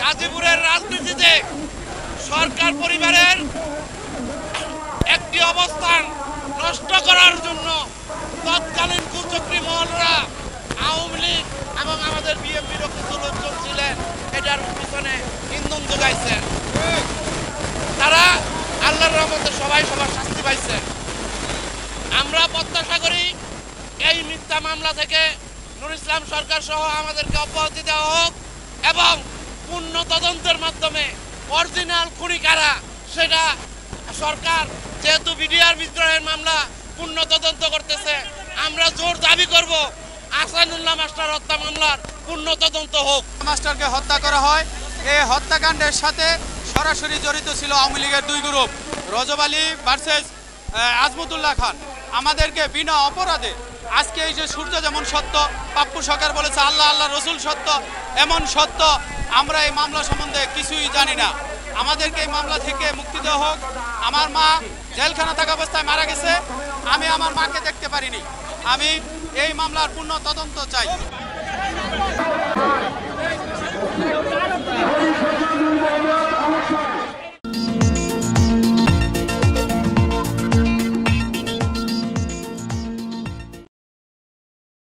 গাজীপুরের রাজনীতিতে সরকার পরিবারের একটি অবস্থান নষ্ট করার জন্য তৎকালীন কুচক্রী মহলরা আওয়ামী লীগ এবং আমাদের বিএনপির কিছু লোকজন ছিলেন এটার পিছনে ইন্ধন যোগাইছেন। তারা আল্লাহর রহমতে সবাই সবার শাস্তি পাইছে। আমরা প্রত্যাশা করি এই মিথ্যা মামলা থেকে নুর ইসলাম সরকার সহ আমাদেরকে অব্যাহতি দেওয়া হোক এবং পূর্ণ তদন্তের মাধ্যমে অরিজিনাল খুনি কারা সেটা সরকার, যেহেতু বিডিআর বিদ্রোহের মামলা পূর্ণ তদন্ত করতেছে, আমরা জোর দাবি করব আহসানুল্লাহ মাস্টার হত্যা মামলার পূর্ণ তদন্ত হোক। মাস্টারকে হত্যা করা হয়, এই হত্যাকাণ্ডের সাথে সরাসরি জড়িত ছিল আওয়ামী লীগের দুই গ্রুপ, রজব আলী ভার্সেস আজমতুল্লাহ খান। আমাদেরকে বিনা অপরাধে আজকে এই যে সূর্য যেমন সত্য, পাপ্পু সরকার বলেছে আল্লাহ আল্লাহ রসুল সত্য, এমন সত্য আমরা এই মামলা সম্বন্ধে কিছুই জানি না। আমাদেরকে এই মামলা থেকে মুক্তি দেওয়া হোক। আমার মা জেলখানা থাকা অবস্থায় মারা গেছে, আমি আমার মাকে দেখতে পারিনি। আমি এই মামলার পূর্ণ তদন্ত চাই। Thank you.